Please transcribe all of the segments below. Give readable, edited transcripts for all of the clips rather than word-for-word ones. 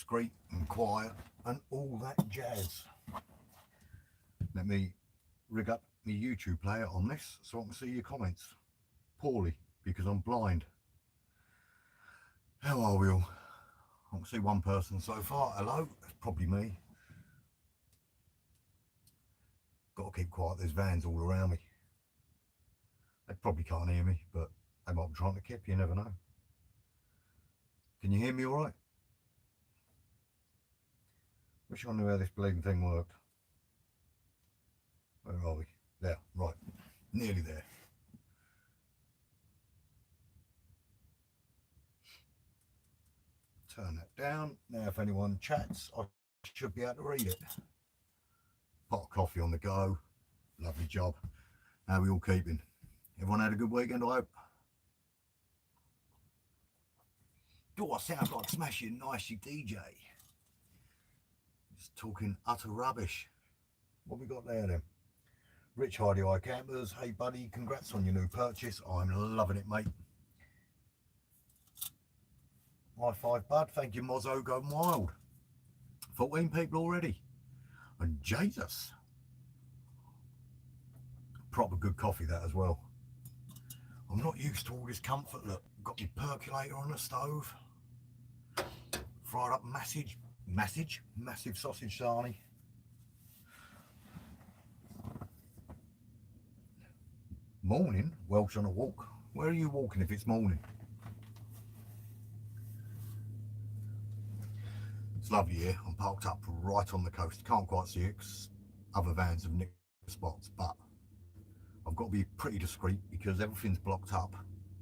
discreet and quiet and all that jazz. Let me rig up my YouTube player on this so I can see your comments. Poorly, because I'm blind. How are we all? I can see one person so far. Hello, that's probably me. Got to keep quiet, there's vans all around me. They probably can't hear me, but they might be trying to kip, you never know. Can you hear me all right? Wish I knew how this bleeding thing worked. Where are we? There, right, nearly there. Turn that down. Now if anyone chats, I should be able to read it. Pot of coffee on the go. Lovely job. How are we all keeping? Everyone had a good weekend, I hope? Do I sound like smashing nicey DJ? Just talking utter rubbish. What we got there then? Rich Hardy Eye Campers. Hey buddy, congrats on your new purchase. I'm loving it, mate. High five, bud. Thank you, Mozzo Going Wild. 14 people already. And Jesus. Proper good coffee, that as well. I'm not used to all this comfort. Look, got my percolator on the stove. Fried up massive sausage sarnie. Morning, Welsh on a walk. Where are you walking if it's morning? It's lovely here. I'm parked up right on the coast. Can't quite see it because other vans have nicked spots, but I've got to be pretty discreet because everything's blocked up.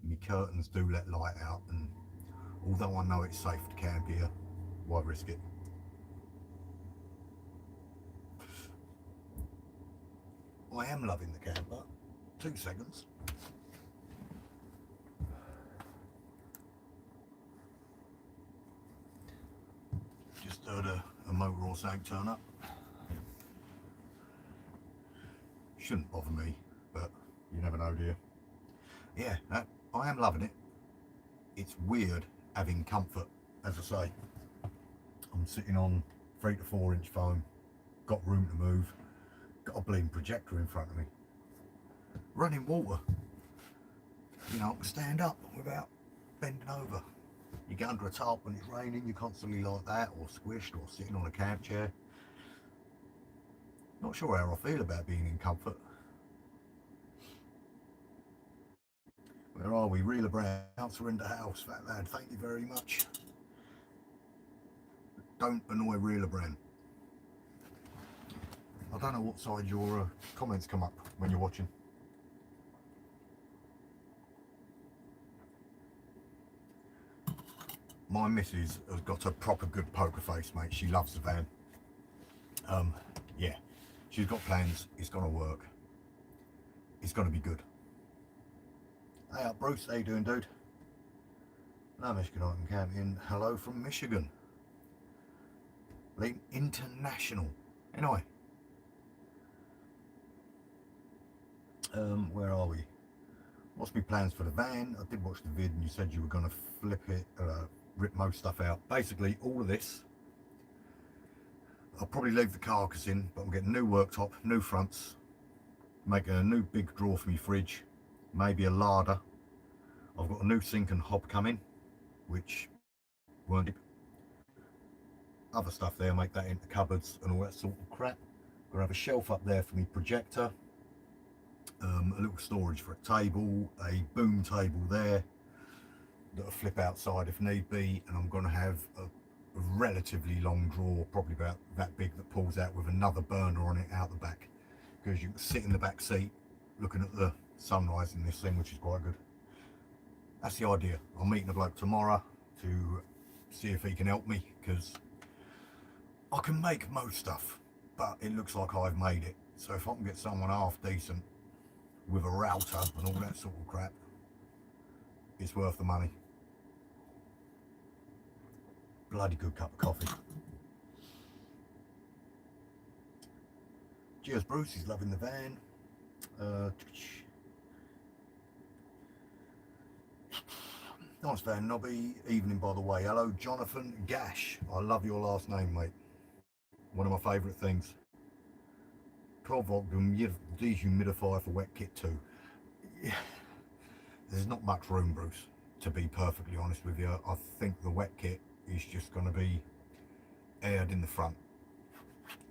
My curtains do let light out, and although I know it's safe to camp here, why risk it? I am loving the camper. 2 seconds. Just heard a motor or something turn up. Shouldn't bother me, but you never know, do you? Yeah, I am loving it. It's weird having comfort, as I say. I'm sitting on 3 to 4 inch foam, got room to move, got a bleeding projector in front of me. Running water. You know, I can stand up without bending over. You get under a tarp when it's raining, you're constantly like that, or squished, or sitting on a camp chair. Not sure how I feel about being in comfort. Where are we? Reeler Brown, answer in the house, fat lad, thank you very much. Don't annoy Reeler Brown. I don't know what side your comments come up when you're watching. My missus has got a proper good poker face, mate. She loves the van. Yeah, she's got plans. It's gonna work. It's gonna be good. Hey up, Bruce. How you doing, dude? No, Michigan Item Camping. Hello from Michigan. Late International. Anyway. Where are we? What's my plans for the van? I did watch the vid and you said you were gonna flip it, rip most stuff out. Basically, all of this, I'll probably leave the carcass in, but I'm getting new worktop, new fronts, making a new big drawer for my fridge, maybe a larder. I've got a new sink and hob coming, which weren't other stuff there, make that into cupboards and all that sort of crap. Gonna have a shelf up there for me projector, a little storage for a table, a boom table there that'll flip outside if need be, and I'm going to have a relatively long drawer, probably about that big, that pulls out with another burner on it out the back, because you can sit in the back seat looking at the sunrise in this thing, which is quite good. That's the idea. I'm meeting a bloke tomorrow to see if he can help me, because I can make most stuff, but it looks like I've made it. So if I can get someone half decent with a router and all that sort of crap, it's worth the money. Bloody good cup of coffee. Cheers, Bruce. He's loving the van. Nice van nobby. Evening, by the way. Hello, Jonathan Gash. I love your last name, mate. One of my favourite things. 12 volt dehumidifier for wet kit too. Yeah, there's not much room, Bruce, to be perfectly honest with you. I think the wet kit is just going to be aired in the front.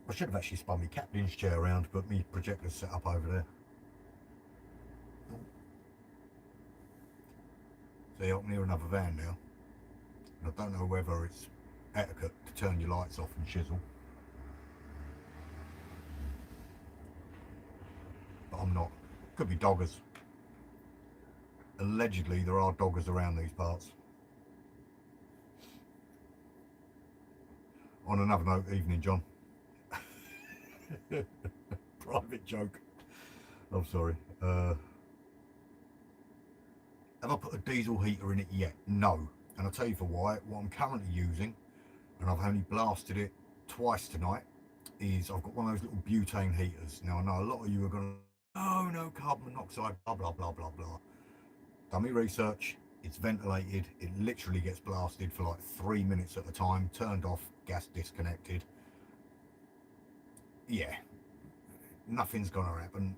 I should have actually spun my captain's chair around, but my projector's set up over there. See, I can hear another van now. And I don't know whether it's etiquette to turn your lights off and chisel. But I'm not. Could be doggers. Allegedly, there are doggers around these parts. On another note, evening, John. Private joke. I'm sorry. Have I put a diesel heater in it yet? No. And I'll tell you for why. What I'm currently using, and I've only blasted it twice tonight, is I've got one of those little butane heaters. Now I know a lot of you are going to, oh no, carbon monoxide, blah blah blah blah blah. Done me research, it's ventilated, it literally gets blasted for like 3 minutes at a time, turned off, gas disconnected. Yeah, nothing's gonna happen.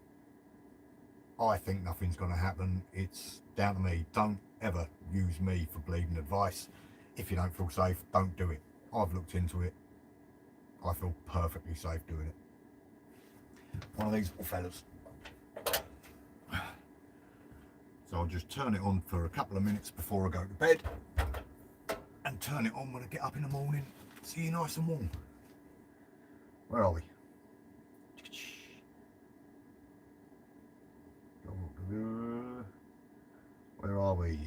I think nothing's gonna happen. It's down to me. Don't ever use me for bleeding advice. If you don't feel safe, don't do it. I've looked into it. I feel perfectly safe doing it. One of these little fellas. So I'll just turn it on for a couple of minutes before I go to bed, and turn it on when I get up in the morning. See you nice and warm. Where are we? Where are we?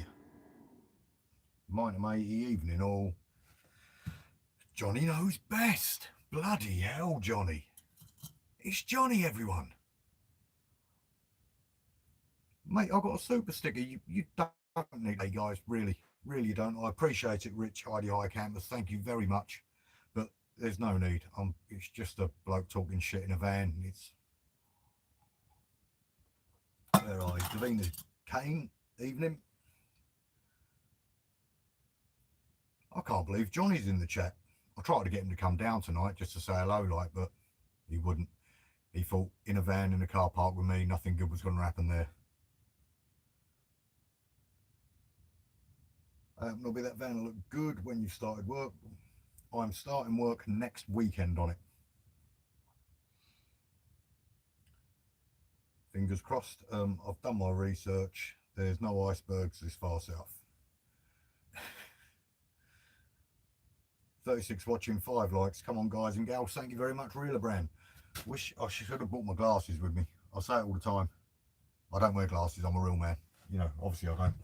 Mine matey evening all. Johnny knows best. Bloody hell, Johnny. It's Johnny, everyone. Mate, I've got a super sticker. You don't need it, guys. Really, really don't. I appreciate it, Rich Heidi High Campus. Thank you very much. But there's no need. It's just a bloke talking shit in a van. It's... Where are you? Davina Kane, evening. I can't believe Johnny's in the chat. I tried to get him to come down tonight just to say hello, like, but he wouldn't. He thought in a van in a car park with me, nothing good was going to happen there. Maybe that van will look good when you've started work. I'm starting work next weekend on it. Fingers crossed. I've done my research. There's no icebergs this far south. 36 watching, 5 likes. Come on, guys and gals. Thank you very much, Reeler Brand. Wish I should have brought my glasses with me. I say it all the time. I don't wear glasses. I'm a real man. You know, obviously I don't.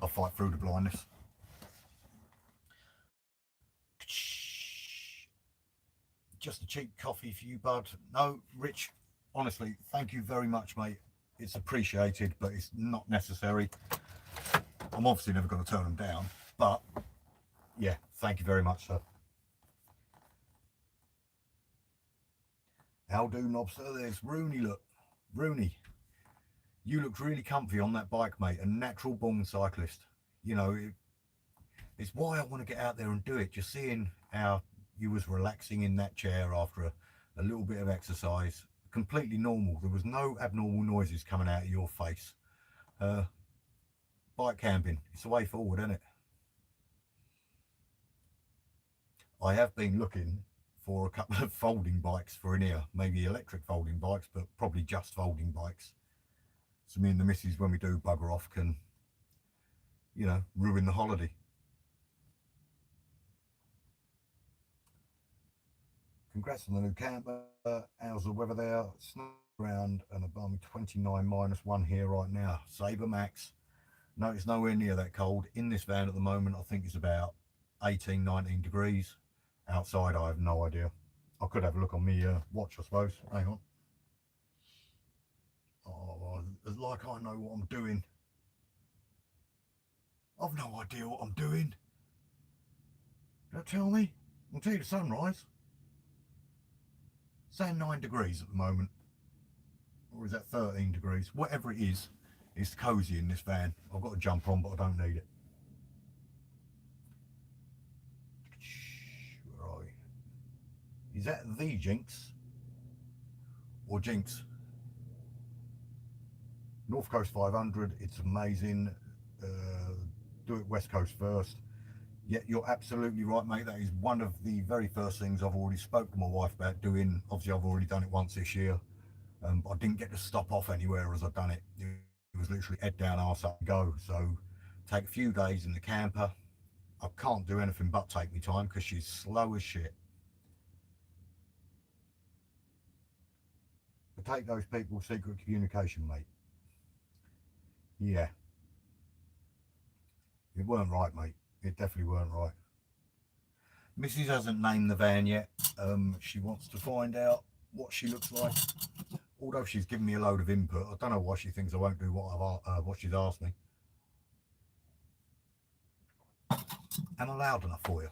I fight through the blindness. Just a cheap coffee for you, bud. No, Rich, honestly, thank you very much, mate. It's appreciated, but it's not necessary. I'm obviously never going to turn them down, but yeah, thank you very much, sir. How do, Nobster? There's Rooney, look. Rooney, you looked really comfy on that bike, mate. A natural born cyclist. You know, it's why I want to get out there and do it. Just seeing how you was relaxing in that chair after a little bit of exercise. Completely normal. There was no abnormal noises coming out of your face. Bike camping, it's the way forward, isn't it? I have been looking for a couple of folding bikes for in here, maybe electric folding bikes, but probably just folding bikes. So me and the missus, when we do bugger off, can, you know, ruin the holiday. Congrats on the new camper. How's the weather there? Snow around and a balmy 29 -1 here right now. Sabre Max. No, it's nowhere near that cold. In this van at the moment, I think it's about 18, 19 degrees. Outside, I have no idea. I could have a look on my watch, I suppose. Hang on. Oh, it's like I know what I'm doing. I've no idea what I'm doing. Don't tell me. I'll tell you the sunrise. Say 9 degrees at the moment. Or is that 13 degrees? Whatever it is, it's cosy in this van. I've got a jumper on, but I don't need it. Is that the Jinx or Jinx? North Coast 500, it's amazing. Do it West Coast first. Yeah, you're absolutely right, mate. That is one of the very first things I've already spoke to my wife about doing. Obviously, I've already done it once this year, but I didn't get to stop off anywhere as I've done it. It was literally head down, arse up, go. So take a few days in the camper. I can't do anything but take me time because she's slow as shit. But take those people's secret communication, mate. Yeah, it weren't right, mate. It definitely weren't right. Mrs. hasn't named the van yet. She wants to find out what she looks like. Although she's given me a load of input, I don't know why she thinks I won't do what she's asked me. Am I loud enough for you?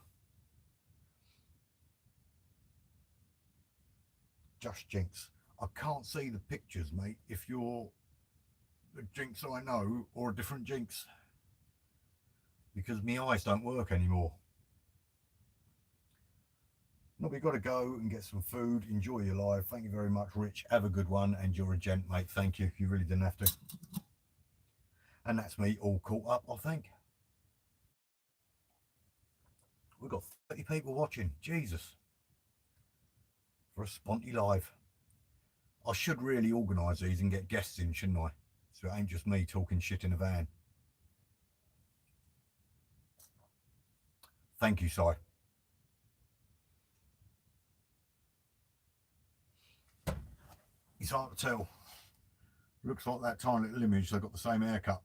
Just Jinx. I can't see the pictures, mate, if you're the Jinx I know or a different Jinx. Because my eyes don't work anymore. No, we've got to go and get some food. Enjoy your life. Thank you very much, Rich. Have a good one. And you're a gent, mate. Thank you. You really didn't have to. And that's me all caught up, I think. We've got 30 people watching. Jesus. For a Sponty Live. I should really organise these and get guests in, shouldn't I? So it ain't just me talking shit in a van. Thank you, Si. It's hard to tell. Looks like that tiny little image, they've got the same haircut.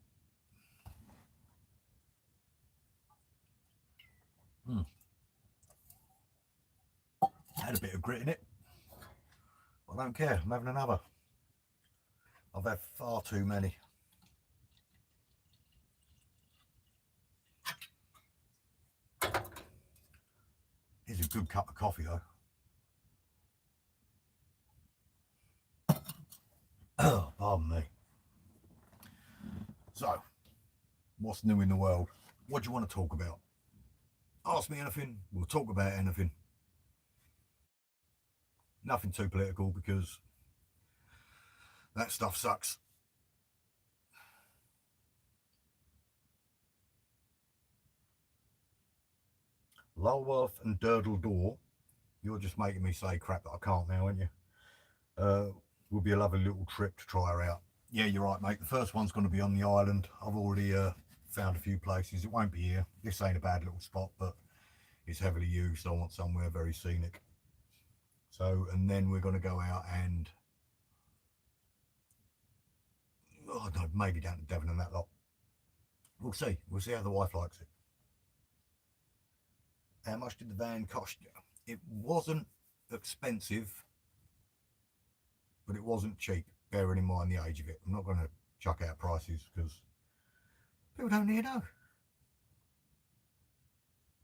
Had a bit of grit in it. I don't care, I'm having another. I've had far too many. It's a good cup of coffee though. Oh, pardon me. So, what's new in the world? What do you want to talk about? Ask me anything, we'll talk about anything. Nothing too political because that stuff sucks. Lulworth and Durdle Door, you're just making me say crap that I can't now, aren't you? Will be a lovely little trip to try her out. Yeah, you're right, mate. The first one's going to be on the island. I've already found a few places. It won't be here. This ain't a bad little spot, but it's heavily used. I want somewhere very scenic. So, and then we're going to go out and, oh no, maybe down to Devon and that lot. We'll see. We'll see how the wife likes it. How much did the van cost you? It wasn't expensive, but it wasn't cheap, bearing in mind the age of it. I'm not going to chuck out prices because people don't need to know.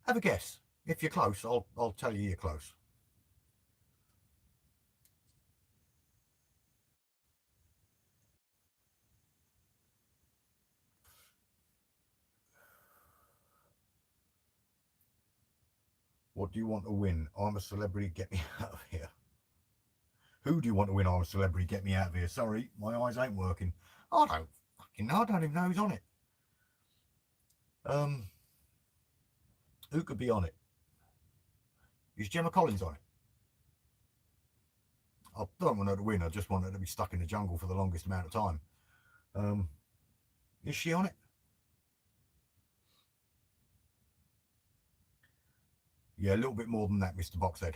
Have a guess. If you're close, I'll tell you you're close. What do you want to win? I'm a celebrity, get me out of here. Who do you want to win? I'm a celebrity, get me out of here. Sorry, my eyes ain't working. I don't fucking know. I don't even know who's on it. Who could be on it? Is Gemma Collins on it? I don't want her to win. I just want her to be stuck in the jungle for the longest amount of time. Is she on it? Yeah, a little bit more than that, Mr. Boxhead.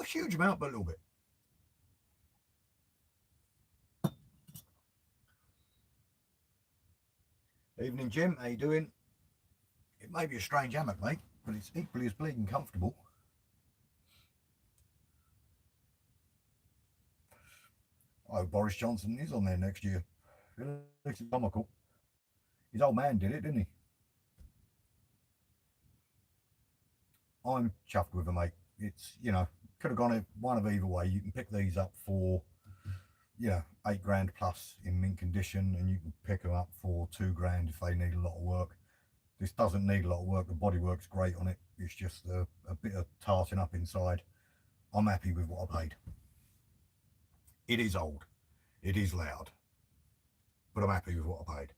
A huge amount, but a little bit. Evening, Jim. How you doing? It may be a strange hammock, mate, but it's equally as bleeding comfortable. Oh, Boris Johnson is on there next year. It's comical. His old man did it, didn't he? I'm chuffed with them, mate. It's, you know, could have gone one of either way. You can pick these up for, you know, £8 grand plus in mint condition, and you can pick them up for £2 grand if they need a lot of work. This doesn't need a lot of work. The bodywork's great on it. It's just a bit of tarting up inside. I'm happy with what I paid. It is old. It is loud. But I'm happy with what I paid.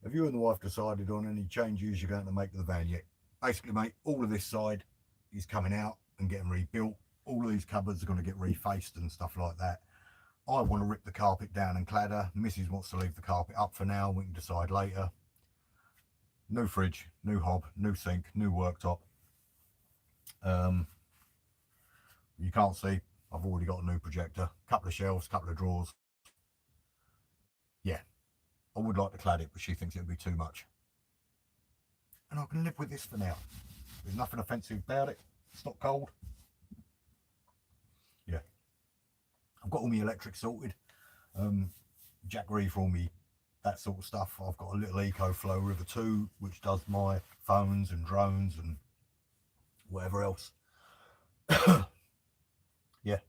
Have you and the wife decided on any changes you're going to make to the van yet? Basically, mate, all of this side is coming out and getting rebuilt. All of these cupboards are going to get refaced and stuff like that. I want to rip the carpet down and cladder. Mrs wants to leave the carpet up for now. We can decide later. New fridge, new hob, new sink, new worktop. You can't see, I've already got a new projector. Couple of shelves, couple of drawers. Yeah, I would like to clad it, but she thinks it would be too much. And I can live with this for now. There's nothing offensive about it. It's not cold. Yeah. I've got all my electrics sorted. Jack Reed for all me that sort of stuff. I've got a little EcoFlow River 2 which does my phones and drones and whatever else. Yeah.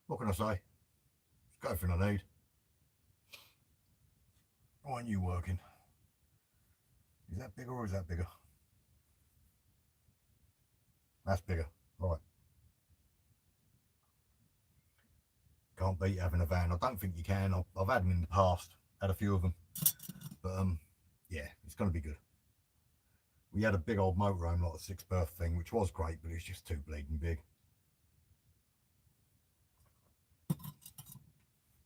What can I say? It's got everything I need. Why aren't you working? Is that bigger or is that bigger? That's bigger. Right. Can't beat having a van. I don't think you can. I've had them in the past. Had a few of them. But yeah, it's going to be good. We had a big old motorhome, like a 6 berth thing, which was great, but it's just too bleeding big.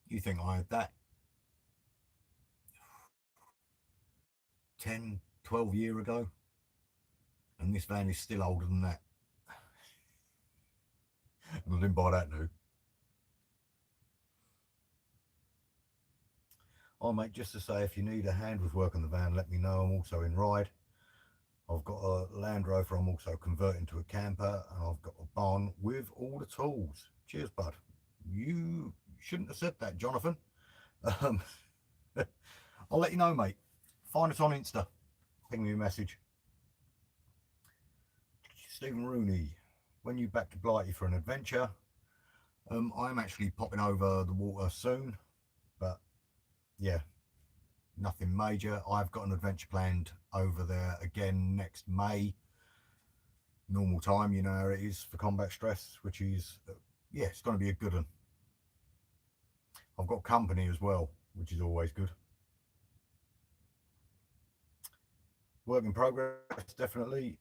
You think I had that 10, 12 years ago? And this van is still older than that. And I didn't buy that new. Oh mate, just to say, if you need a hand with work on the van, let me know. I'm also in ride. I've got a Land Rover I'm also converting to a camper, and I've got a barn with all the tools. Cheers, bud. You shouldn't have said that, Jonathan. I'll let you know, mate. Find us on Insta. Ping me a message. Stephen Rooney, when you back to Blighty for an adventure? I'm actually popping over the water soon, but yeah, nothing major. I've got an adventure planned over there again next May. Normal time, you know how it is for combat stress, which is, yeah, it's going to be a good one. I've got company as well, which is always good. Work in progress, definitely.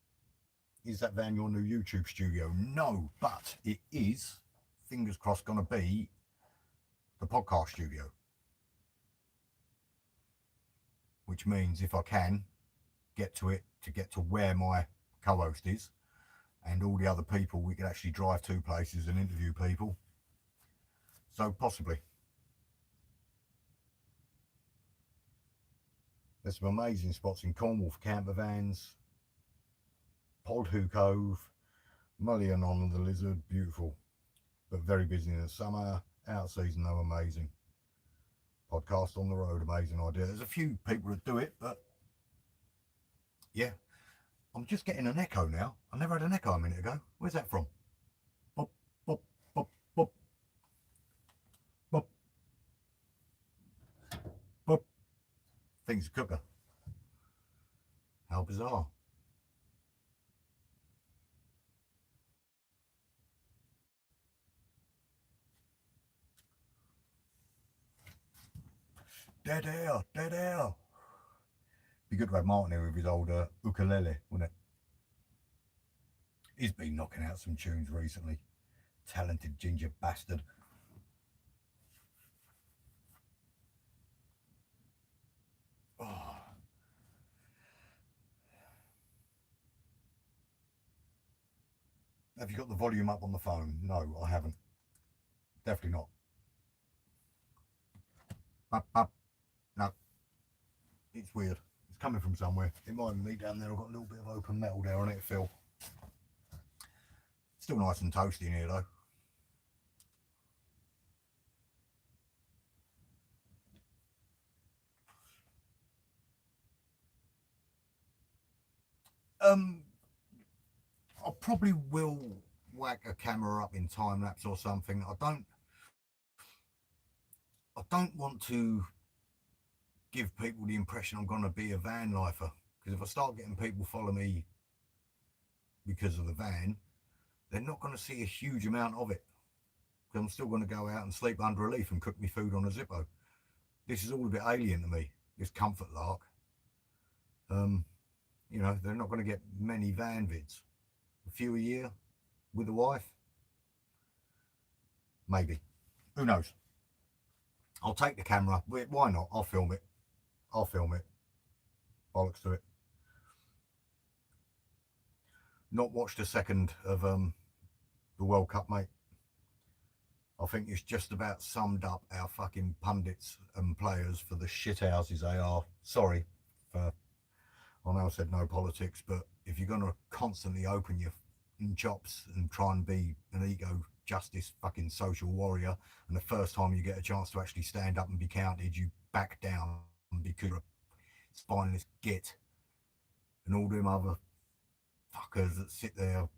Is that van your new YouTube studio? No, but it is, fingers crossed, going to be the podcast studio. Which means if I can get to it, to get to where my co-host is and all the other people, we could actually drive to places and interview people. So possibly. There's some amazing spots in Cornwall for camper vans. Podhu Cove, Mullion on the Lizard, beautiful, but very busy in the summer. Out season though, amazing. Podcast on the road, amazing idea. There's a few people that do it, but yeah. I'm just getting an echo now. I never had an echo a minute ago. Where's that from? Bop, bop, bop, bop, bop, bop. Thing's a cooker. How bizarre. Dead air, dead air. Be good to have Martin here with his old ukulele, wouldn't it? He's been knocking out some tunes recently. Talented ginger bastard. Oh. Have you got the volume up on the phone? No, I haven't. Definitely not. Up, up. No. It's weird. It's coming from somewhere. It might be down there. I've got a little bit of open metal there on it, Phil. Still nice and toasty in here though. I probably will whack a camera up in time lapse or something. I don't want to give people the impression I'm going to be a van lifer, because if I start getting people follow me because of the van, they're not going to see a huge amount of it, because I'm still going to go out and sleep under a leaf and cook me food on a zippo. This is all a bit alien to me, this comfort lark. You know, they're not going to get many van vids. A few a year with the wife, maybe. Who knows? I'll take the camera. Why not? I'll film it. I'll film it. Bollocks to it. Not watched a second of the World Cup, mate. I think it's just about summed up our fucking pundits and players for the shithouses they are. Sorry for, I know I said no politics, but if you're going to constantly open your chops and try and be an ego justice fucking social warrior, and the first time you get a chance to actually stand up and be counted, you back down because you're a spineless git, and all them other fuckers that sit there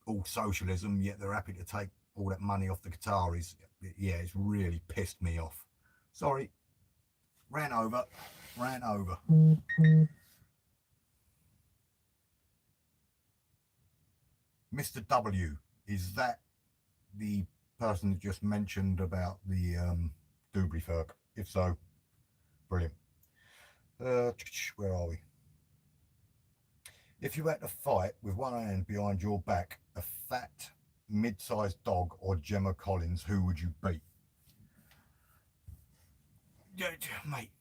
all socialism, yet they're happy to take all that money off the Qataris. Yeah, it's really pissed me off. Sorry, ran over. Mr. W, is that the person that just mentioned about the Dubry Ferk? If so, brilliant. Where are we? If you had to fight with one hand behind your back a fat, mid-sized dog or Gemma Collins, who would you beat? Yeah, mate,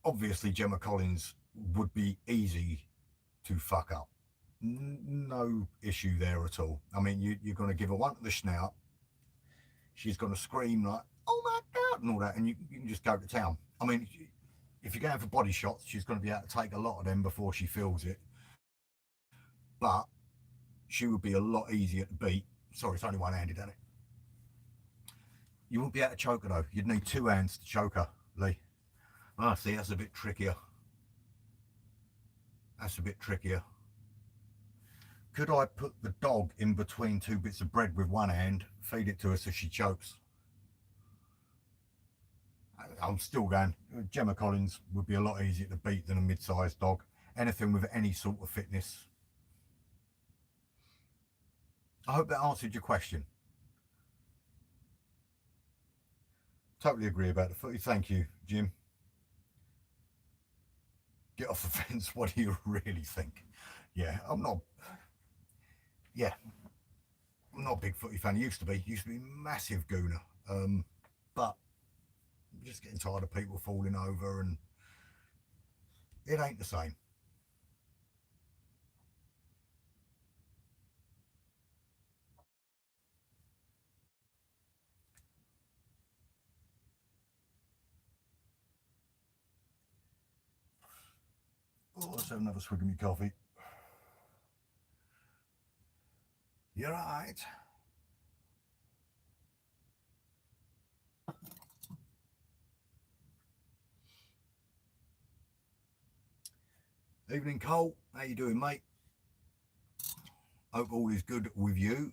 obviously Gemma Collins would be easy to fuck up. No issue there at all. I mean, you're going to give her one to the snout. She's going to scream like, oh my God, and all that, and you can just go to town. I mean, if you're going for body shots, she's going to be able to take a lot of them before she feels it. But she would be a lot easier to beat. Sorry, it's only one-handed, isn't it? You wouldn't be able to choke her, though. You'd need two hands to choke her, Lee. Ah, see, that's a bit trickier. That's a bit trickier. Could I put the dog in between two bits of bread with one hand, feed it to her so she chokes? I'm still going. Gemma Collins would be a lot easier to beat than a mid-sized dog. Anything with any sort of fitness. I hope that answered your question. Totally agree about the footy. Thank you, Jim. Get off the fence. What do you really think? Yeah, I'm not a big footy fan. Used to be massive gooner. But I'm just getting tired of people falling over, and it ain't the same. Oh, let's have another swig of my coffee. You're right. Evening, Cole. How you doing, mate? Hope all is good with you.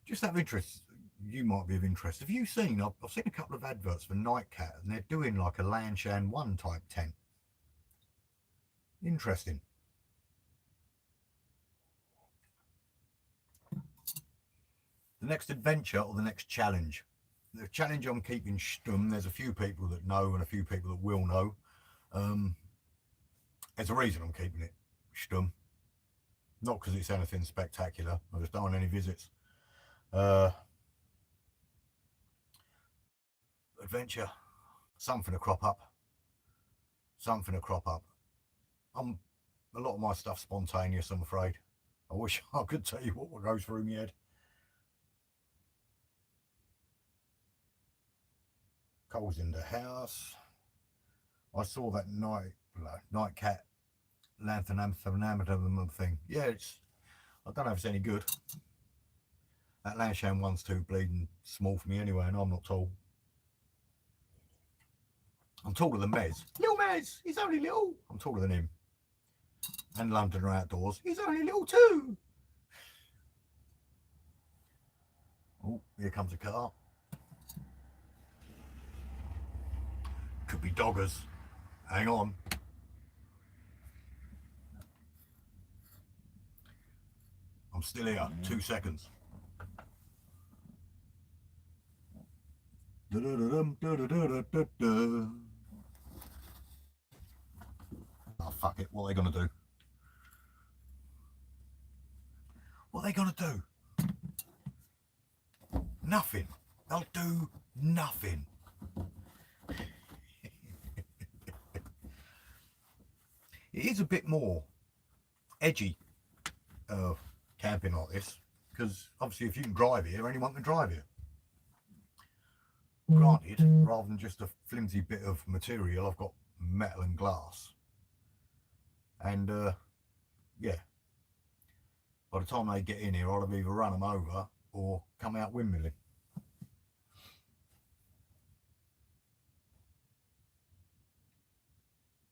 Just out of interest, you might be of interest. Have you seen? I've seen a couple of adverts for Nightcat, and they're doing like a Lanshan 1 type tent. Interesting. The next adventure or the next challenge? The challenge I'm keeping stum. There's a few people that know and a few people that will know. There's a reason I'm keeping it stum. Not because it's anything spectacular. I just don't want any visits. Adventure. Something to crop up. Something to crop up. A lot of my stuff's spontaneous, I'm afraid. I wish I could tell you what goes through my head. Cole's in the house. I saw that Nightcat Lanthanum thing. Yeah, I don't know if it's any good. That Lanshan one's too bleeding small for me anyway, and I'm not tall. I'm taller than Mez. Little Mez, he's only little. I'm taller than him. And Londoner Outdoors, he's only little too. Oh, here comes a car. Could be doggers. Hang on. I'm still here. 2 seconds. Oh, fuck it. What are they going to do? What are they going to do? Nothing. They'll do nothing. It is a bit more edgy camping like this, because obviously if you can drive here, anyone can drive here. Granted, rather than just a flimsy bit of material, I've got metal and glass. And yeah, by the time they get in here, I'll have either run them over or come out windmilling.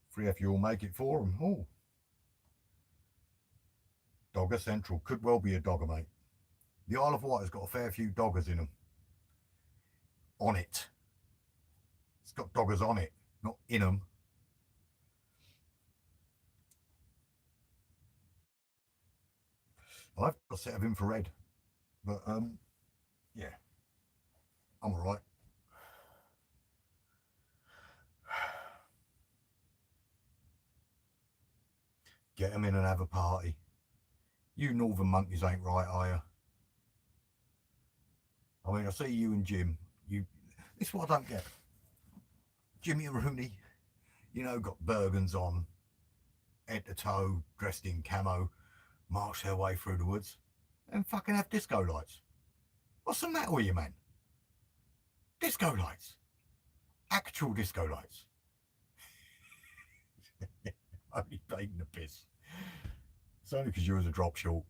Free if you'll make it for them. Oh, Dogger Central could well be a dogger, mate. The Isle of Wight has got a fair few doggers in them. On it. It's got doggers on it, not in them. I've got a set of infrared, but yeah, I'm all right. Get them in and have a party. You northern monkeys ain't right, are you? I mean, I see you and Jim. This is what I don't get. Jimmy and Rooney, you know, got Bergens on, head to toe, dressed in camo, march their way through the woods, and fucking have disco lights. What's the matter with you, man? Disco lights. Actual disco lights. Only taking the piss. It's only because you was a drop short.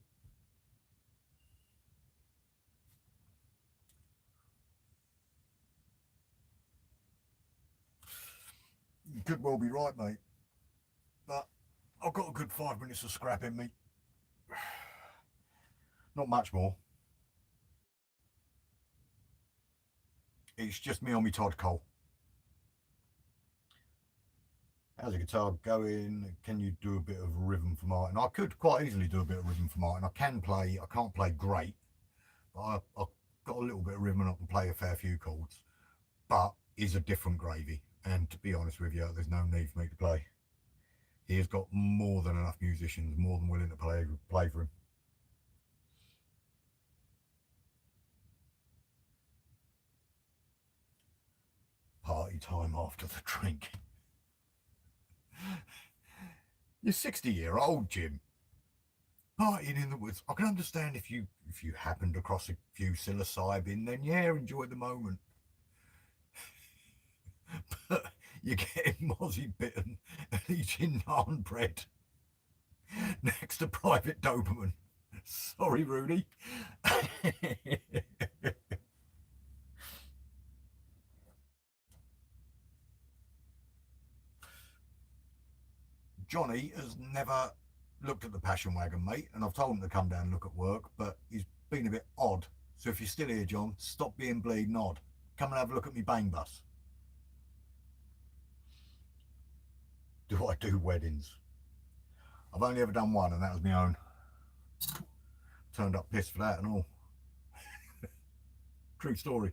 You could well be right, mate. But I've got a good 5 minutes of scrap in me. Not much more. It's just me on my Todd Cole. How's the guitar going? Can you do a bit of rhythm for Martin? I could quite easily do a bit of rhythm for Martin. I can't play great, but I've got a little bit of rhythm and I can play a fair few chords. But he's a different gravy, and to be honest with you, there's no need for me to play. He has got more than enough musicians, more than willing to play for him. Party time after the drink. You're 60-year-old, Jim. Partying in the woods. I can understand if you happened across a few psilocybin, then yeah, enjoy the moment. But you're getting mozzie bitten and eating naan bread next to Private Doberman. Sorry, Rooney. Johnny has never looked at the passion wagon, mate, and I've told him to come down and look at work, but he's been a bit odd. So if you're still here, John, stop being bleeding odd. Come and have a look at me bang bus. Do I do weddings? I've only ever done one, and that was my own. Turned up pissed for that and all. True story.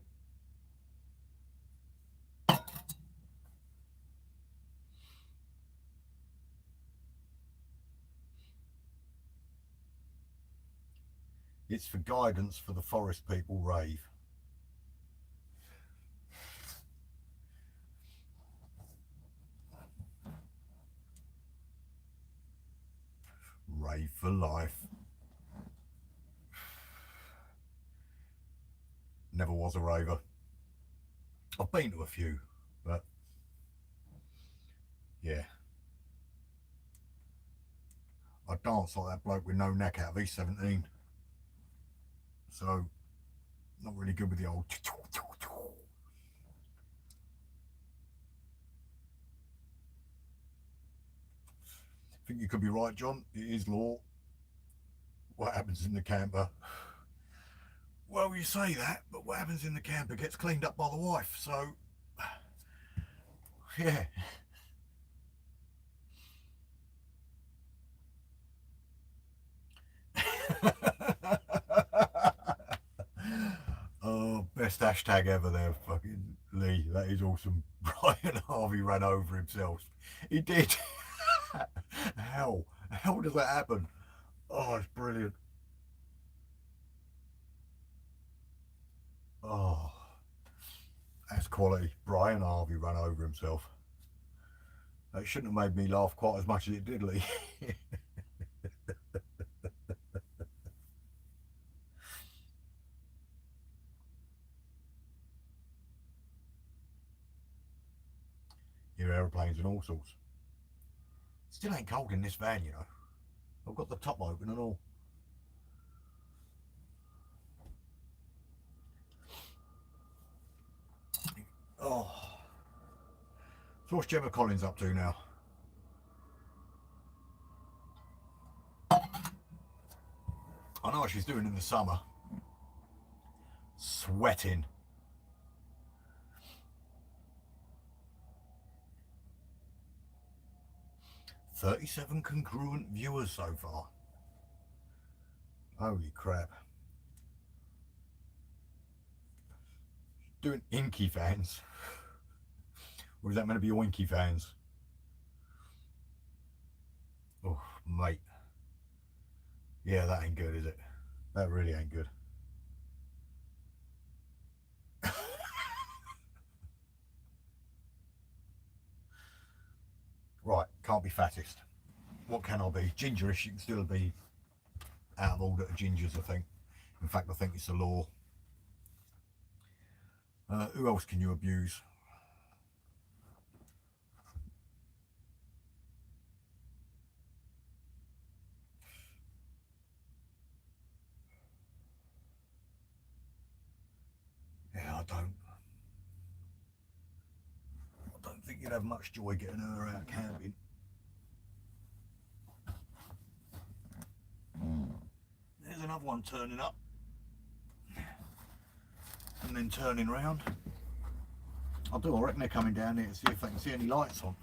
It's for guidance for the forest people rave. Rave for life. Never was a raver. I've been to a few, but yeah. I dance like that bloke with no neck out of E17. So, not really good with the old. I think you could be right, John. It is law. What happens in the camper? Well, you say that, but what happens in the camper gets cleaned up by the wife, so Yeah. Oh, best hashtag ever there, fucking Lee. That is awesome. Brian Harvey ran over himself. He did. How? How does that happen? Oh, it's brilliant. Oh, that's quality. Brian Harvey ran over himself. That shouldn't have made me laugh quite as much as it did, Lee. Your aeroplanes and all sorts. Still ain't cold in this van, you know. I've got the top open and all. Oh. So what's Gemma Collins up to now? I know what she's doing in the summer. Sweating. 37 congruent viewers so far. Holy crap. Doing inky fans. Or is that meant to be oinky fans? Oh, mate. Yeah, that ain't good, is it? That really ain't good. Right, can't be fattest. What can I be? Gingerish, you can still be out of order to gingers, I think. In fact, I think it's a law. Who else can you abuse? Yeah, I don't think you'd have much joy getting her out camping. There's another one turning up and then turning round. I reckon they're coming down here to see if they can see any lights on.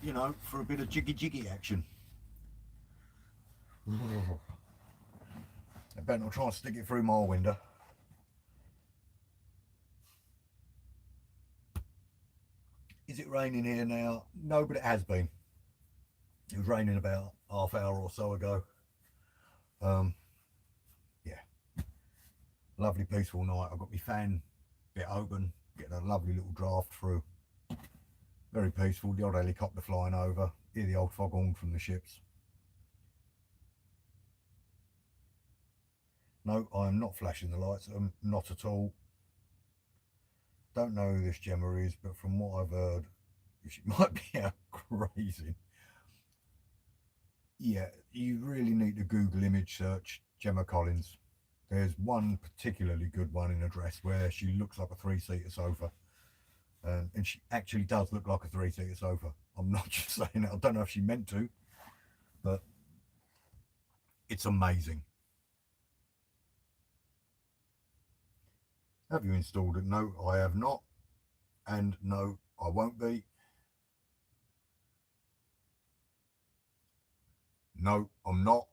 You know, for a bit of jiggy action. I better not try and stick it through my window. Is it raining here now? No, but it has been. It was raining about half hour or so ago. Yeah, lovely peaceful night. I've got my fan bit open, getting a lovely little draft through. Very peaceful. The old helicopter flying over. Hear the old foghorn from the ships. No, I'm not flashing the lights. Not at all. Don't know who this Gemma is, but from what I've heard, she might be out grazing. Yeah, you really need to Google image search Gemma Collins. There's one particularly good one in a dress where she looks like a three-seater sofa. And she actually does look like a three-seater sofa. I'm not just saying that. I don't know if she meant to, but it's amazing. Have you installed it? No, I have not. And no, I won't be. No, I'm not.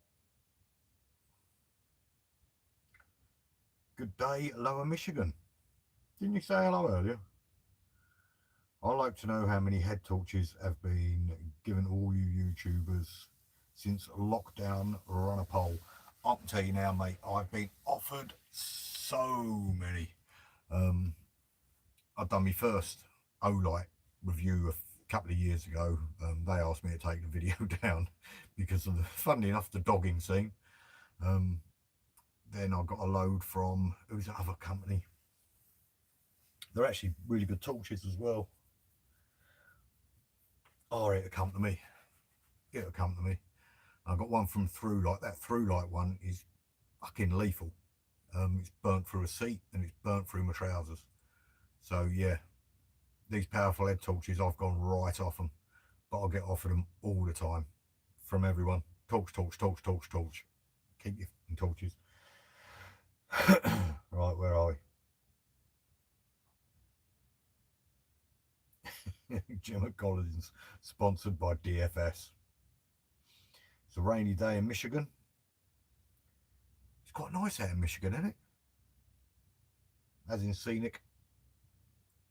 Good day, Lower Michigan. Didn't you say hello earlier? I'd like to know how many head torches have been given all you YouTubers since lockdown. Run a poll. I can tell you now, mate, I've been offered so many. I've done my first Olight review a couple of years ago. They asked me to take the video down because of the, funnily enough, the dogging scene. Then I got a load from, who's that other company? They're actually really good torches as well. Oh, it'll come to me. It'll come to me. I got one from Throughlight. That Throughlight one is fucking lethal. It's burnt through a seat and it's burnt through my trousers. So yeah, these powerful head torches, I've gone right off them, but I get offered them all the time from everyone. Torch, torch, torch, torch, torch. Keep your torches. Right, where are we? Gemma Collins, sponsored by DFS. It's a rainy day in Michigan. It's quite nice out in Michigan, isn't it? As in scenic.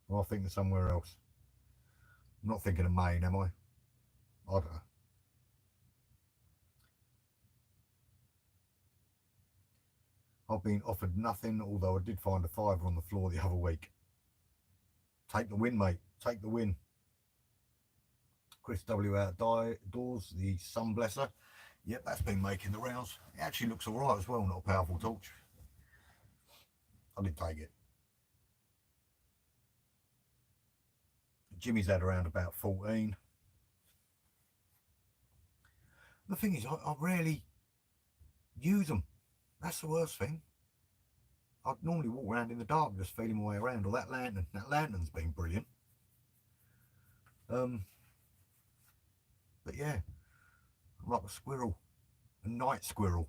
Well, I think of somewhere else. I'm not thinking of Maine, am I? I don't know. I've been offered nothing, although I did find a fiver on the floor the other week. Take the win, mate. Take the win. Chris W outdoors, the sun blesser. Yep, that's been making the rounds. It actually looks alright as well, not a powerful torch. I did take it. Jimmy's had around about 14. The thing is, I rarely use them. That's the worst thing. I'd normally walk around in the dark just feeling my way around. Or that lantern's been brilliant. But yeah, I'm like a squirrel, a night squirrel.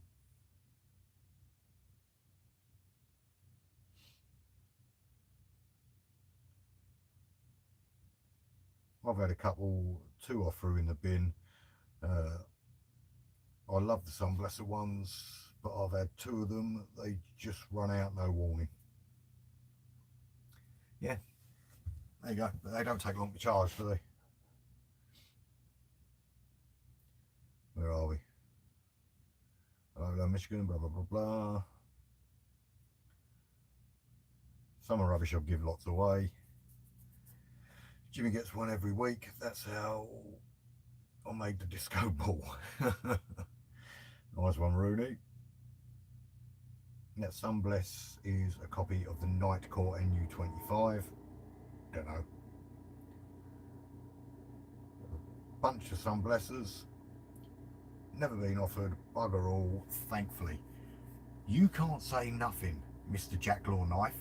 I've had a couple, 2 I threw in the bin. I love the sun blesser ones, but I've had 2 of them. They just run out, no warning. Yeah, there you go. But they don't take long to charge, do they? Where are we? Hello, Michigan, blah, blah, blah, blah. Some are rubbish, I'll give lots away. Jimmy gets one every week. That's how I made the disco ball. Nice one, Rooney. That Sunbless is a copy of the Nightcore NU25. Don't know. Bunch of Sunblessers. Never been offered. Bugger all, thankfully. You can't say nothing, Mr. Jacklaw Knife.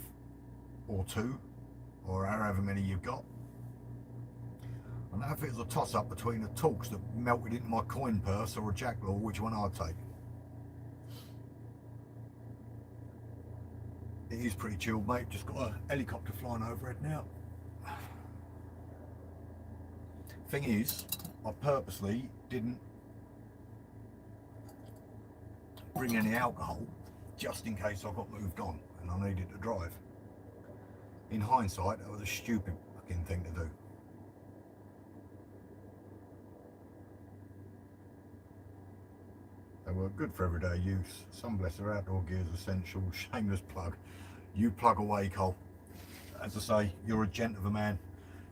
Or 2. Or however many you've got. I don't know if it was a toss-up between a Torx that melted into my coin purse or a Jacklaw, which one I'd take. It is pretty chilled, mate. Just got a helicopter flying overhead now. Thing is, I purposely didn't bring any alcohol just in case I got moved on and I needed to drive. In hindsight, that was a stupid fucking thing to do. They were good for everyday use. Sunblesser outdoor gear's essential. Shameless plug. You plug away, Cole. As I say, you're a gent of a man.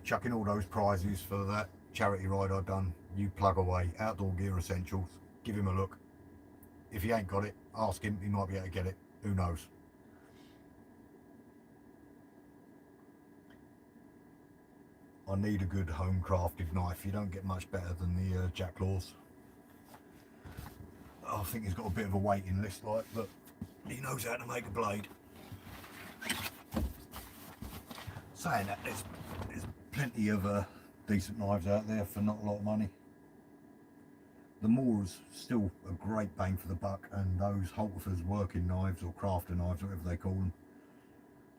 Chucking all those prizes for that charity ride I've done. You plug away. Outdoor gear essentials. Give him a look. If he ain't got it, ask him. He might be able to get it. Who knows? I need a good home crafted knife. You don't get much better than the Jacklaws. I think he's got a bit of a waiting list, like, but he knows how to make a blade. Saying that, there's plenty of decent knives out there for not a lot of money. The Moore's still a great bang for the buck, and those Holtefors working knives or crafter knives, whatever they call them,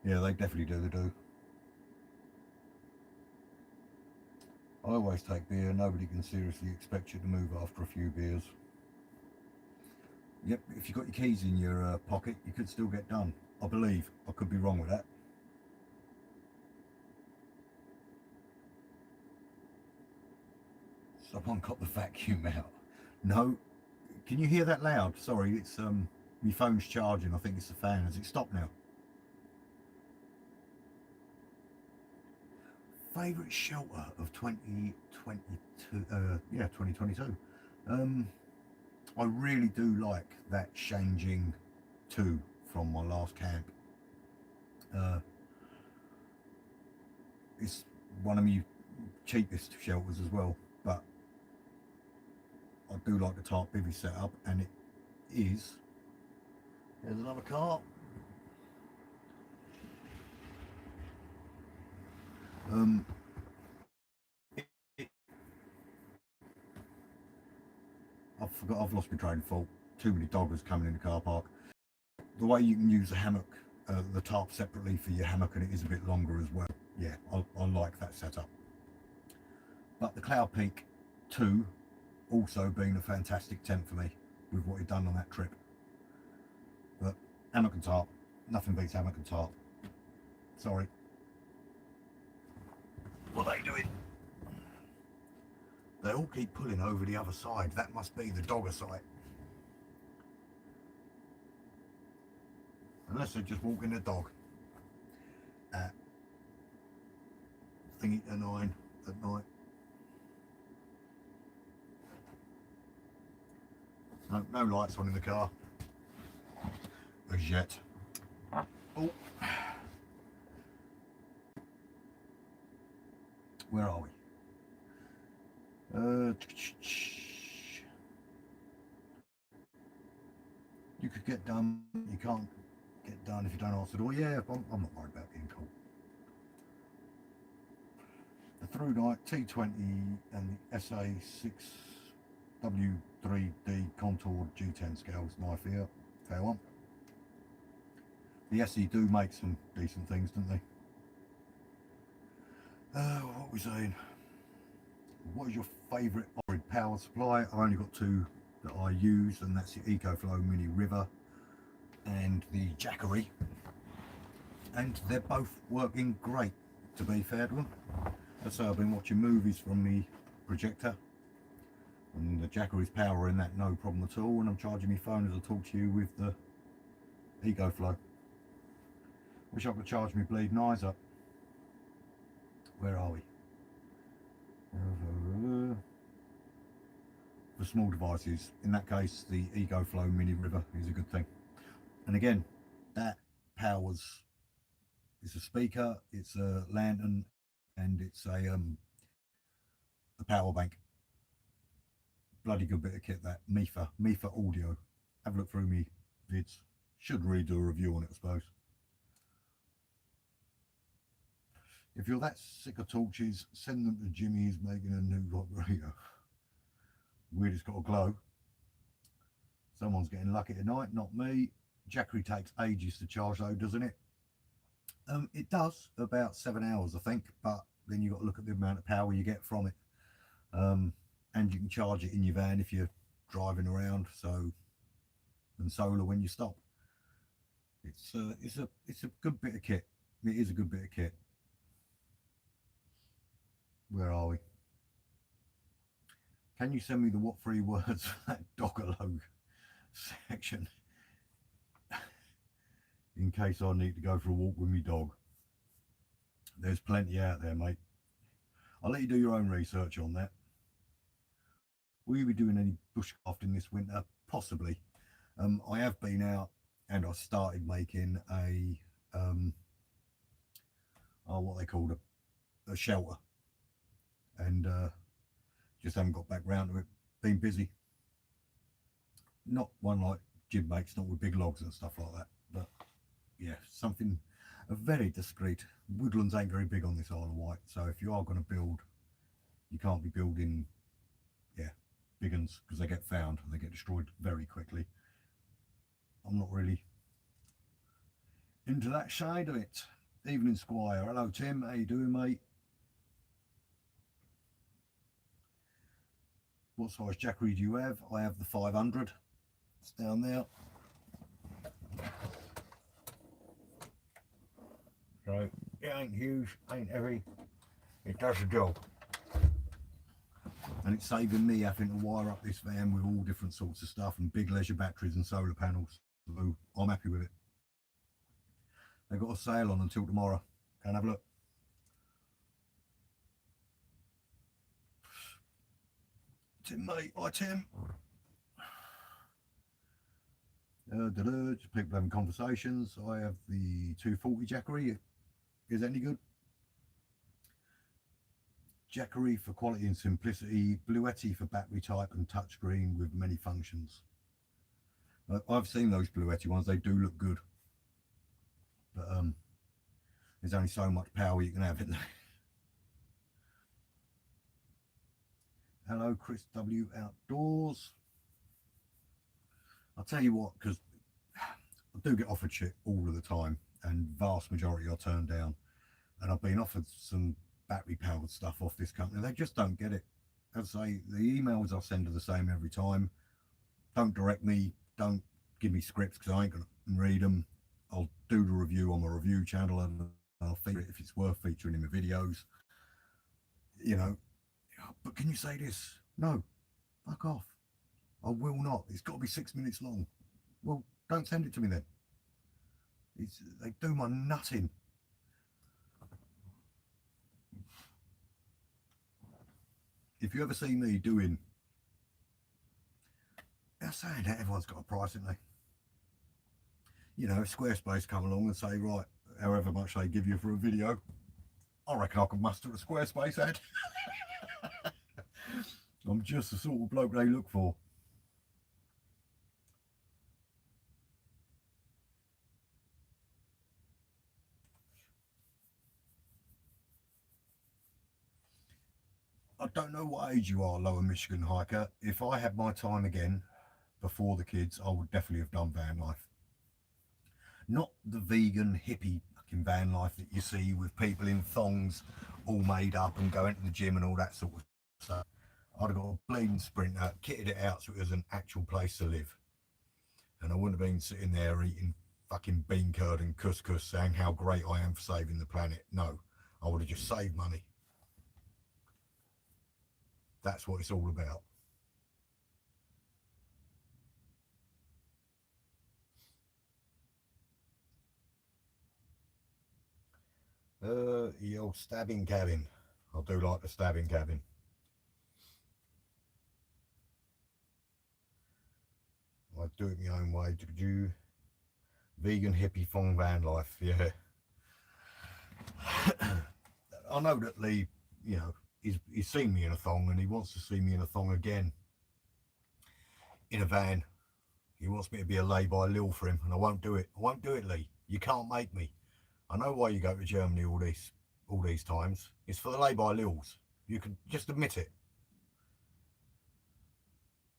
yeah, they definitely do the do. I always take beer. Nobody can seriously expect you to move after a few beers. Yep, if you've got your keys in your pocket, you could still get done. I believe. I could be wrong with that. Someone got the vacuum out. No. Can you hear that loud? Sorry, it's my phone's charging. I think it's the fan. Has it stopped now? Favourite shelter of 2022? Yeah, 2022. I really do like that Shanjing 2 from my last camp. It's one of my cheapest shelters as well, but I do like the tarp bivvy setup, and it is. There's another car. I've lost my train of thought. Too many doggers coming in the car park. The way you can use the hammock, the tarp separately for your hammock, and it is a bit longer as well. Yeah, I like that setup. But the Cloud Peak 2 also been a fantastic tent for me with what he'd done on that trip. But hammock and tarp, nothing beats hammock and tarp. Sorry. What are they doing? They all keep pulling over the other side. That must be the dogger site. Unless they're just walking the dog at thingy to 9 at night. No lights on in the car as yet. Oh, where are we? You could get done, you can't get done if you don't answer the door. Yeah, I'm not worried about being caught. The through night T20 and the SA6W3D contoured G10 scales knife here, fair one. The SE do make some decent things, don't they? What are we saying? What is your favourite Orid power supply? I only got two that I use, and that's the EcoFlow Mini River and the Jackery, and they're both working great, to be fair to them. That's how I've been watching movies from the projector, and the Jackery's powering that no problem at all, and I'm charging my phone as I talk to you with the EcoFlow. Wish I could charge me bleeding eyes up. Where are we? For small devices, in that case the EcoFlow Mini River is a good thing. And again, that powers, it's a speaker, it's a lantern, and it's a power bank. Bloody good bit of kit, that Mifa Audio. Have a look through me vids. Should really do a review on it, I suppose. If you're that sick of torches, send them to Jimmy. He's making a new vibrator. Weird, it's got a glow. Someone's getting lucky tonight, not me. Jackery takes ages to charge though, doesn't it? It does, about 7 hours I think, but then you've got to look at the amount of power you get from it. And you can charge it in your van if you're driving around, so, and solar when you stop. It's a good bit of kit. It is a good bit of kit. Where are we? Can you send me the what 3 words for that Doggerload section? In case I need to go for a walk with my dog. There's plenty out there, mate. I'll let you do your own research on that. Will you be doing any bushcrafting this winter? Possibly. I have been out and I started making a what they called a shelter, and just haven't got back round to it. Been busy. Not one like Jim makes, not with big logs and stuff like that, but yeah, something very discreet. Woodlands ain't very big on this Isle of Wight, so if you are going to build, you can't be building big ones, because they get found and they get destroyed very quickly. I'm not really into that side of it. Evening Squire. Hello Tim, how you doing, mate? What size Jackery do you have? I have the 500. It's down there. So it ain't huge, ain't heavy. It does the job. And it's saving me having to wire up this van with all different sorts of stuff and big leisure batteries and solar panels. So I'm happy with it. They've got a sale on until tomorrow. Can I have a look? Tim, mate. Hi, Tim. Just people having conversations. I have the 240 Jackery. Is that any good? Jackery for quality and simplicity. Bluetti for battery type and touchscreen with many functions. I've seen those Bluetti ones. They do look good. But there's only so much power you can have in there. Hello, Chris W. Outdoors. I'll tell you what, because I do get offered shit all of the time, and vast majority I turn down. And I've been offered some battery powered stuff off this company. They just don't get it. As I say, the emails I send are the same every time. Don't direct me, don't give me scripts because I ain't going to read them. I'll do the review on my review channel and I'll feature it if it's worth featuring in my videos. You know, but can you say this? No, fuck off. I will not. It's got to be 6 minutes long. Well, don't send it to me then. They do my nutting. If you ever see me doing, they're saying that everyone's got a price, haven't they? You know, if Squarespace come along and say, right, however much they give you for a video, I reckon I can muster a Squarespace ad. I'm just the sort of bloke they look for. I don't know what age you are, Lower Michigan hiker. If I had my time again, before the kids, I would definitely have done van life. Not the vegan hippie fucking van life that you see with people in thongs all made up and going to the gym and all that sort of stuff. I'd have got a bleeding Sprinter, kitted it out so it was an actual place to live. And I wouldn't have been sitting there eating fucking bean curd and couscous saying how great I am for saving the planet. No, I would have just saved money. That's what it's all about. The old stabbing cabin. I do like the stabbing cabin. I do it my own way. Did you? Vegan hippie thong van life, yeah. I know that Lee, you know, he's seen me in a thong and he wants to see me in a thong again. In a van. He wants me to be a lay-by Lil for him and I won't do it. I won't do it, Lee. You can't make me. I know why you go to Germany all these times. It's for the lay-by Lils. You can just admit it.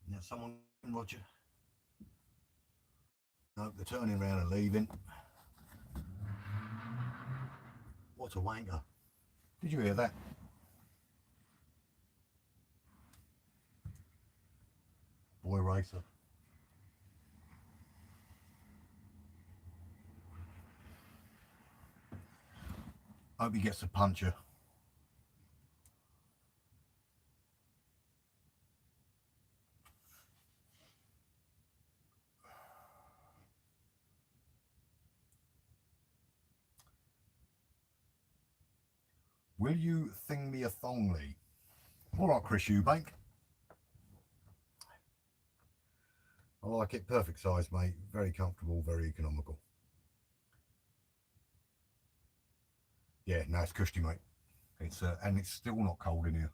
Now someone, Roger. No, they're turning around and leaving. What a wanker. Did you hear that? Boy racer. Hope he gets a puncher. Will you thing me a thong, Lee? All right, Chris Eubank. I like it. Perfect size, mate. Very comfortable, very economical. Yeah, no, it's cushy, mate. It's and it's still not cold in here.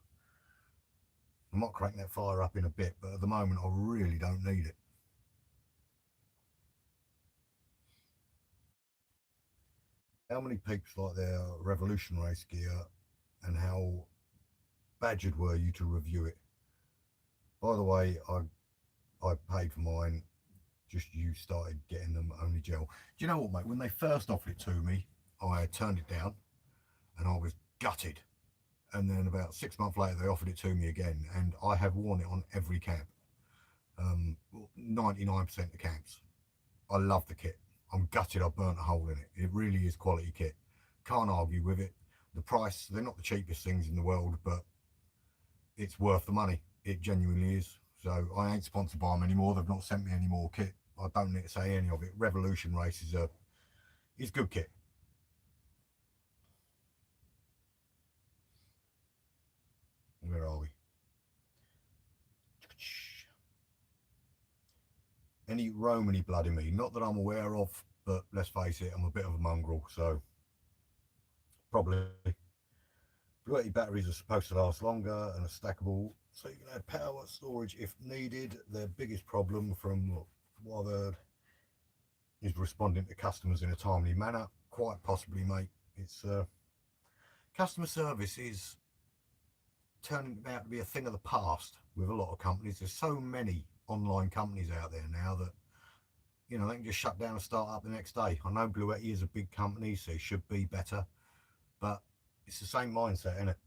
I might crank that fire up in a bit, but at the moment I really don't need it. How many peeps like their Revolution race gear and how badgered were you to review it? By the way, I paid for mine, just you started getting them only gel. Do you know what, mate? When they first offered it to me, I turned it down and I was gutted. And then about 6 months later, they offered it to me again, and I have worn it on every camp. 99% of camps. I love the kit. I'm gutted I burnt a hole in it. It really is quality kit. Can't argue with it. The price, they're not the cheapest things in the world, but it's worth the money. It genuinely is. So I ain't sponsored by them anymore. They've not sent me any more kit. I don't need to say any of it. Revolution Race is good kit. Where are we? Any Romany blood in me? Not that I'm aware of, but let's face it, I'm a bit of a mongrel, so probably. Duality batteries are supposed to last longer and are stackable, so you can add power storage if needed. Their biggest problem, from what I've heard, is responding to customers in a timely manner. Quite possibly, mate. It's customer service is turning out to be a thing of the past with a lot of companies. There's so many online companies out there now that, you know, they can just shut down and start up the next day. I know Bluetti is a big company, so it should be better, but It's the same mindset, isn't it?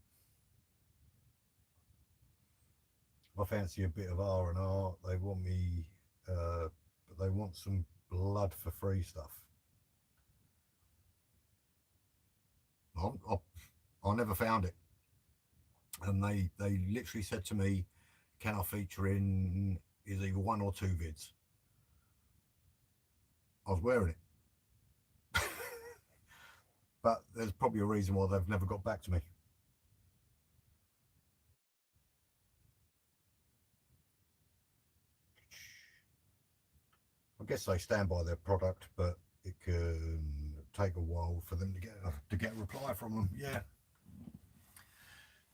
I fancy a bit of R&R. They want me, but they want some blood for free stuff. I, I never found it, and they literally said to me, "Can I feature in is either one or two vids?" I was wearing it, but there's probably a reason why they've never got back to me. I guess they stand by their product, but it can take a while for them to get a reply from them. Yeah.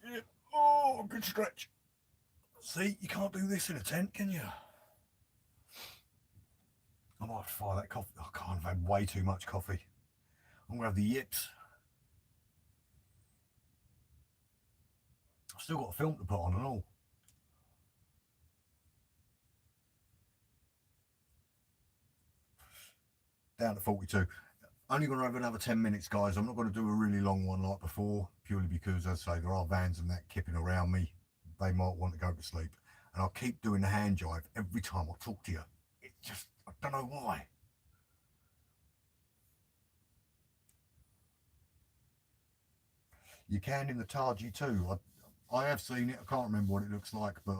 Yeah. Oh, good stretch. See, you can't do this in a tent, can you? I might have to fire that coffee. I can't. I've had way too much coffee. I'm gonna have the yips. I've still got a film to put on and all. Down to 42. Only going to have another 10 minutes, guys. I'm not going to do a really long one like before, purely because, as I say, there are vans and that kipping around me. They might want to go to sleep. And I'll keep doing the hand jive every time I talk to you. It just, I don't know why. You can in the Targi too. I have seen it. I can't remember what it looks like, but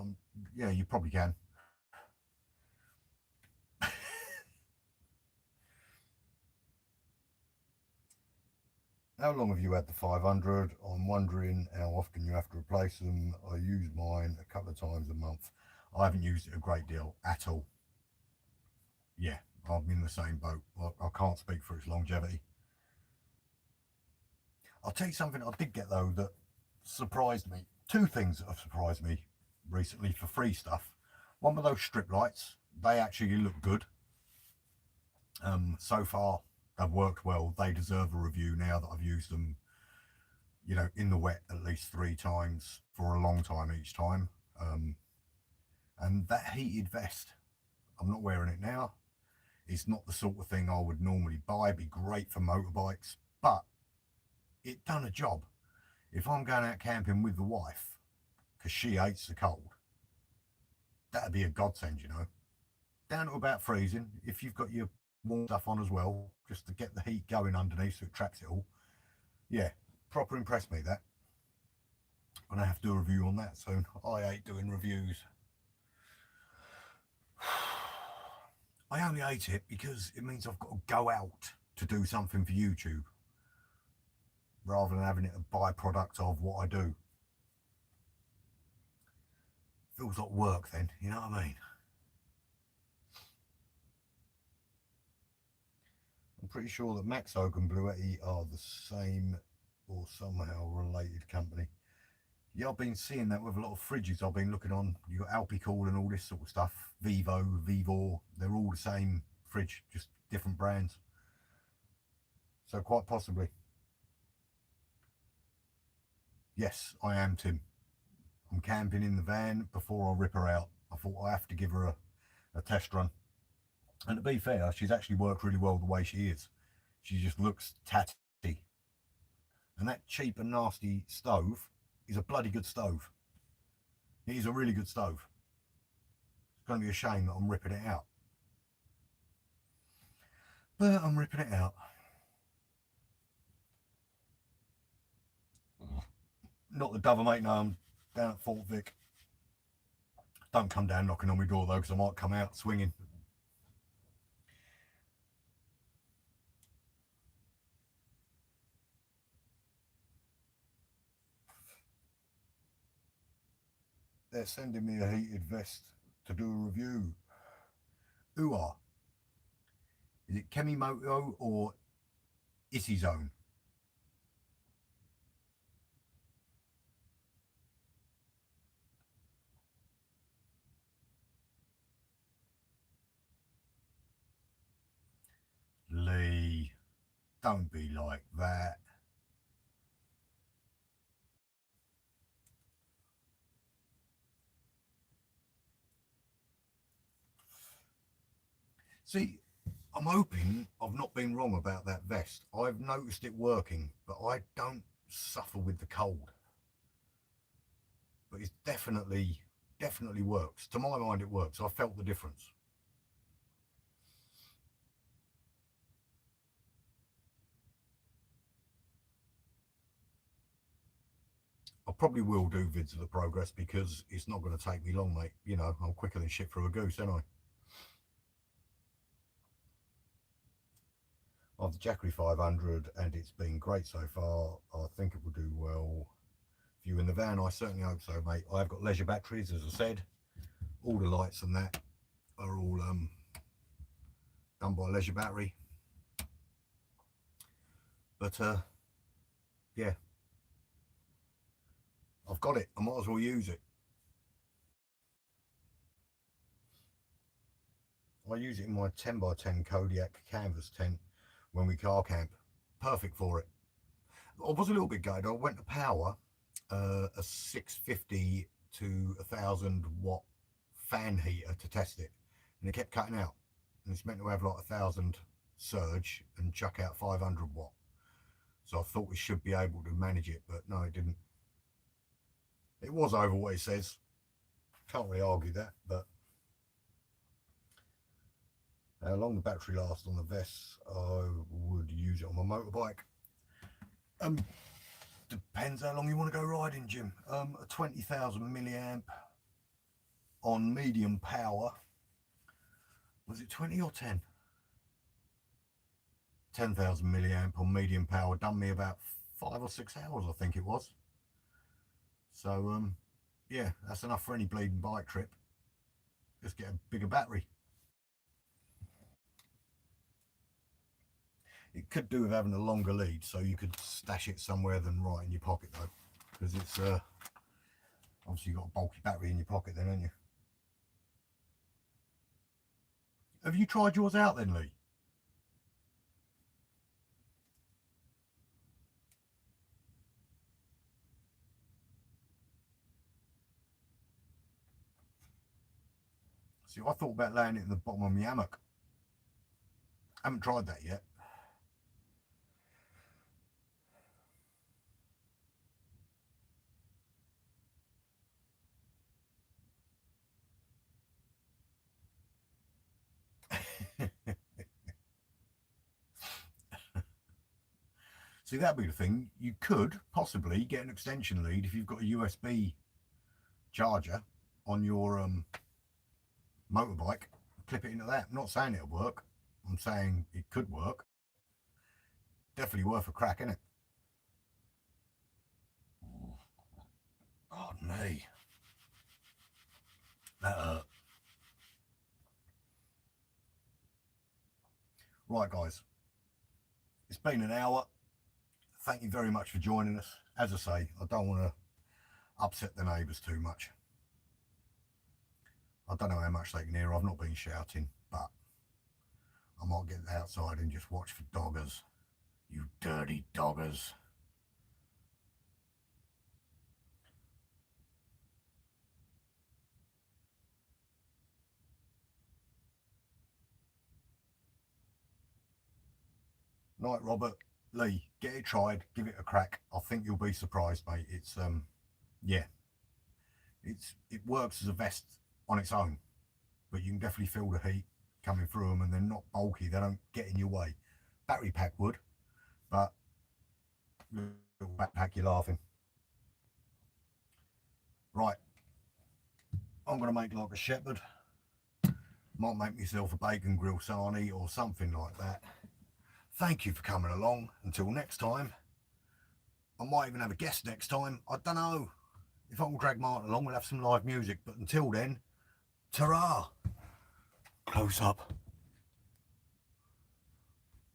yeah, you probably can. How long have you had the 500? I'm wondering how often you have to replace them. I use mine a couple of times a month. I haven't used it a great deal at all. Yeah, I'm in the same boat. I can't speak for its longevity. I'll tell you something I did get though that surprised me. Two things that have surprised me recently for free stuff. One of those strip lights, they actually look good. So far, they've worked well. They deserve a review now that I've used them, in the wet at least 3 times for a long time each time. Um, and that heated vest, I'm not wearing it now. It's not the sort of thing I would normally buy. It'd be great for motorbikes, but it done a job. If I'm going out camping with the wife, because she hates the cold, that'd be a godsend. Down to about freezing. If you've got your warm stuff on as well, just to get the heat going underneath so it tracks it all. Yeah, proper impressed me that. I'm gonna have to do a review on that soon. I hate doing reviews. I only hate it because it means I've got to go out to do something for YouTube rather than having it a byproduct of what I do. Feels like work then, you know what I mean? I'm pretty sure that Max Oak and Bluetti are the same or somehow related company. Yeah, I've been seeing that with a lot of fridges I've been looking on. You got Alpicool and all this sort of stuff. Vivo, Vivor, they're all the same fridge, just different brands. So quite possibly. Yes, I am Tim. I'm camping in the van before I rip her out. I thought I have to give her a test run. And to be fair, she's actually worked really well the way she is. She just looks tatty. And that cheap and nasty stove is a bloody good stove. It is a really good stove. It's going to be a shame that I'm ripping it out. But I'm ripping it out. Not the Dover, mate. No, I'm down at Fort Vic. Don't come down knocking on my door though, because I might come out swinging. They're sending me a heated vest to do a review. Who are? Is it Kemimoto or Issy Zone? Lee, don't be like that. See, I'm hoping I've not been wrong about that vest. I've noticed it working, but I don't suffer with the cold. But it definitely works. To my mind, it works. I felt the difference. I probably will do vids of the progress because it's not going to take me long, mate. You know, I'm quicker than shit through a goose, aren't I? I've the Jackery 500 and it's been great so far. I think it will do well for you in the van. I certainly hope so, mate. I've got leisure batteries, as I said. All the lights and that are all done by leisure battery. But yeah, I've got it. I might as well use it. I use it in my 10 by 10 Kodiak canvas tent when we car camp. Perfect for it. I was a little bit gutted. I went to power a 650 to 1000 watt fan heater to test it, and it kept cutting out. And it's meant to have like 1000 surge and chuck out 500 watt. So I thought we should be able to manage it, but no, it didn't. It was over what it says. Can't really argue that, but how long the battery lasts on the vests, I would use it on my motorbike. Depends how long you want to go riding, Jim. A 20,000 milliamp on medium power. Was it 20 or 10? 10,000 milliamp on medium power done me about 5 or 6 hours, I think it was. So yeah, that's enough for any bleeding bike trip. Just get a bigger battery. It could do with having a longer lead, so you could stash it somewhere than right in your pocket though, because it's obviously you've got a bulky battery in your pocket then, haven't you? Have you tried yours out then, Lee? See, I thought about laying it in the bottom of my hammock. I haven't tried that yet. See, that'd be the thing. You could possibly get an extension lead if you've got a USB charger on your motorbike. Clip it into that. I'm not saying it'll work. I'm saying it could work. Definitely worth a crack, isn't it? Oh, me. That hurt. Right, guys. It's been an hour. Thank you very much for joining us. As I say, I don't want to upset the neighbours too much. I don't know how much they can hear. I've not been shouting, but I might get outside and just watch for doggers. You dirty doggers. Night, Robert. Lee, get it tried, give it a crack. I think you'll be surprised, mate. It's yeah, it works as a vest on its own, but you can definitely feel the heat coming through them, and they're not bulky. They don't get in your way. Battery pack would, but little backpack, you're laughing. Right, I'm gonna make like a shepherd. Might make myself a bacon grill sarnie or something like that. Thank you for coming along. Until next time. I might even have a guest next time. I don't know. If I can drag Martin along, we'll have some live music. But until then, ta-ra! Close up.